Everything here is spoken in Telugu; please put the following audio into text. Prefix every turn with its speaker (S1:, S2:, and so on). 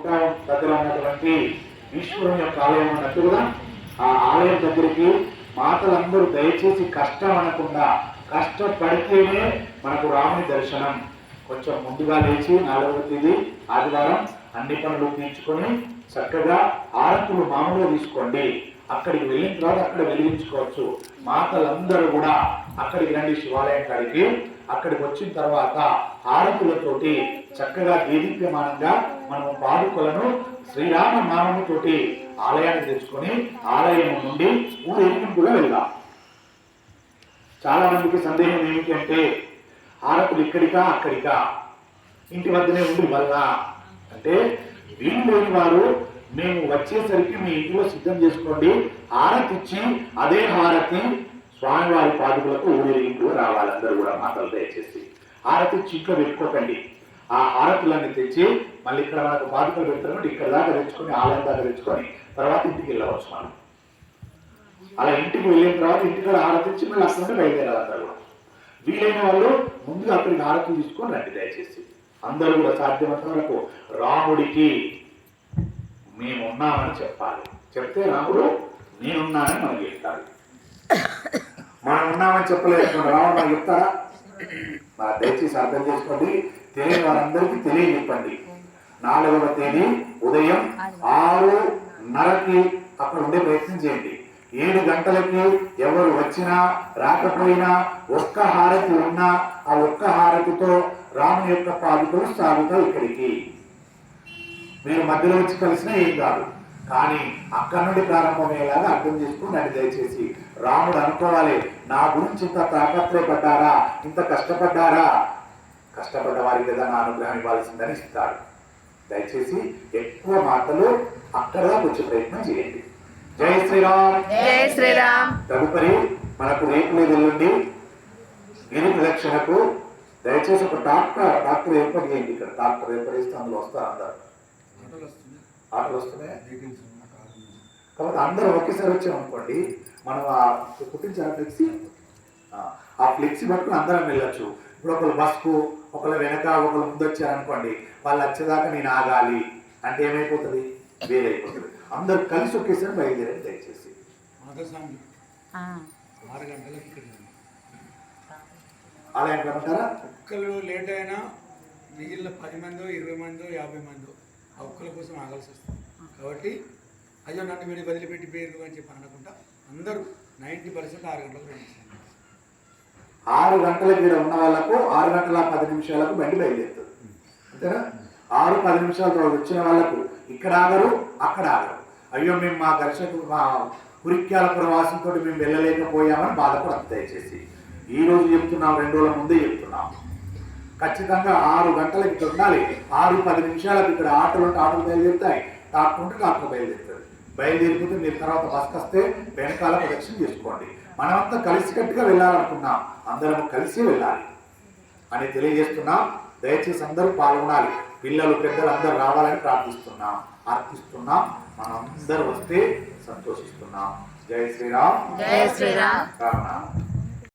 S1: గుట్ట దగ్గర ఉన్నటువంటి ఈశ్వరుని యొక్క ఆలయం ఉన్నట్టు కదా, ఆ ఆలయం దగ్గరికి మాతలందరూ దయచేసి కష్టం అనకుండా, కష్టపడితేనే మనకు రాముని దర్శనం. కొంచెం ముందుగా లేచి 4వ తేదీ ఆదివారం అన్ని పనులు తీర్చుకొని చక్కగా ఆరతులు మామూలుగా తీసుకోండి. అక్కడికి వెళ్ళిన తర్వాత అక్కడ వెలిగించుకోవచ్చు. మాతలందరూ కూడా అక్కడికి రండి శివాలయం కాడికి. అక్కడికి వచ్చిన తర్వాత హారతులతోటి చక్కగా దేదీప్యమానంగా మనం పాదుకలను శ్రీరామ నామముతోటి ఆలయానికి తెచ్చుకొని ఆలయం నుండి ఊరేగింపుగా వెళ్దాం. చాలా మందికి సందేహం ఏమిటి అంటే, హారతులు ఇక్కడికా అక్కడికా, ఇంటి వద్దనే ఉండి వల్ల అంటే, వీలు లేని వారు మేము వచ్చేసరికి మీ ఇంట్లో సిద్ధం చేసుకోండి, హారతి ఇచ్చి అదే హారతి స్వామివారి పాదుకులకు ఊరేగింపుగా రావాలి. అందరూ కూడా మాటలు దయచేసి హారతి ఇచ్చి ఇంట్లో పెట్టుకోకండి. ఆ హారతులన్నీ తెచ్చి మళ్ళీ ఇక్కడ మనకు పాదుకలు పెడతారు, ఇక్కడ దాకా తెచ్చుకొని ఆలయం దాకా తెచ్చుకొని తర్వాత ఇంటికి వెళ్ళవచ్చు. మనం అలా ఇంటికి వెళ్ళిన తర్వాత ఇంటికి హారతి ఇచ్చి మళ్ళీ అక్కడ బయలుదేరాలి. అందరూ కూడా వీలైన వాళ్ళు ముందుగా అక్కడికి హారతులు తీసుకొని రండి దయచేసి. అందరూ కూడా సాధ్యమంత వరకు రాముడికి మేమున్నామని చెప్పాలి. చెప్తే రాముడు నేనున్నానని మనకు చెప్తాడు. మనం ఉన్నామని చెప్పలేదు రాముడు మనకు చెప్తారా? మన దయచేసి అర్థం చేసుకోండి. తెలియని వారందరికీ తెలియజెప్పండి. 4వ తేదీ ఉదయం 6:30కి అక్కడ ఉండే ప్రయత్నం చేయండి. 7 గంటలకి ఎవరు వచ్చినా రాకపోయినా ఒక్క హారతి ఉన్నా ఆ ఒక్క హారతితో రాముని యొక్క పాదుకలు సాగుతాయి. ఇక్కడికి మీరు మధ్యలో వచ్చి కలిసినా ఏం కాదు, కానీ అక్కడి నుండి ప్రారంభమయ్యేలాగా అర్థం చేసుకుని నన్ను దయచేసి. రాముడు అనుకోవాలి, నా గురించి ఇంత తాపత్రయపడ్డారా, ఇంత కష్టపడ్డారా, కష్టపడ్డ వారికి కదా నా అనుగ్రహం ఇవ్వాల్సిందని ఇస్తాడు. దయచేసి ఎక్కువ మాటలు అక్కడ వచ్చే ప్రయత్నం చేయండి. జై శ్రీరామ్.
S2: జై శ్రీరామ్.
S1: తదుపరి మనకు రేపు ఎల్లుండి గిరి ప్రదక్షిణకు దయచేసి ఒక డాక్టర్ ఏర్పాటు చేయండి. ఇక్కడ డాక్టర్ ఏర్పడిస్తే అందులో వస్తారు. అందరు ఆటలు వస్తున్నాయి కాబట్టి అందరూ ఒకేసారి వచ్చామనుకోండి, మనం ఆ కుట్టించాలి ఫ్లెక్సీ, ఆ ఫ్లెక్సీ పట్టుకుని అందరం వెళ్ళొచ్చు. ఇప్పుడు ఒకళ్ళు బస్కు, ఒకళ్ళు వెనక, ఒకళ్ళు ముందు వచ్చారనుకోండి, వాళ్ళు వచ్చేదాకా నేను ఆగాలి అంటే ఏమైపోతుంది, వేరైపోతుంది. అందరు కలిసి ఒకేసారి బయలుదేరండి దయచేసి.
S3: 6 గంటలకి
S1: ఆలయం కమంటారా?
S3: ఒక్కళ్ళు లేట్ అయినా మిగిలిన 10 మందో 20 మందో 50 మందో ఆ ఒక్కల కోసం ఆగాల్సి వస్తుంది. కాబట్టి అయ్యో నన్ను వీడి వదిలిపెట్టి పేరు అని చెప్పి అనుకుంటా అందరూ 90% 6 గంటలకు రండి.
S1: 6 గంటలకు ఇక్కడ ఉన్న వాళ్ళకు 6 గంటల 10 నిమిషాలకు బండి బయలుదేరుతుంది. అంతేనా? 6-10 నిమిషాలు వచ్చిన వాళ్ళకు ఇక్కడ ఆగరు, అక్కడ ఆగరు. అయ్యో మేము మా మా కురిక్యాల ప్రవాసంతో మేము వెళ్ళలేకపోయామని బాధపడదు. దయచేసి ఈ రోజు చెప్తున్నాం, 2 రోజుల ముందే చెప్తున్నాం. ఖచ్చితంగా 6 గంటలకు ఇక్కడ ఉండాలి. 6-10 నిమిషాలకు ఇక్కడ ఆటలు బయలుదేరుతాయి, టాక్టర్ బయలుదేరుతుంది. బయలుదేరిపోతే మీరు తర్వాత బస్కి వస్తే వెనకాల ప్రదక్షిణ చేసుకోండి. మనమంతా కలిసికట్టుగా వెళ్ళాలనుకున్నాం, అందరం కలిసి వెళ్ళాలి అని తెలియజేస్తున్నాం. దయచేసి అందరూ పాల్గొనాలి. పిల్లలు పెద్దలు అందరూ రావాలని ప్రార్థిస్తున్నాం, అర్థిస్తున్నాం. మనం అందరూ వస్తే సంతోషిస్తున్నాం. జై శ్రీరామ్.
S2: జై శ్రీరామ్.
S1: రామ.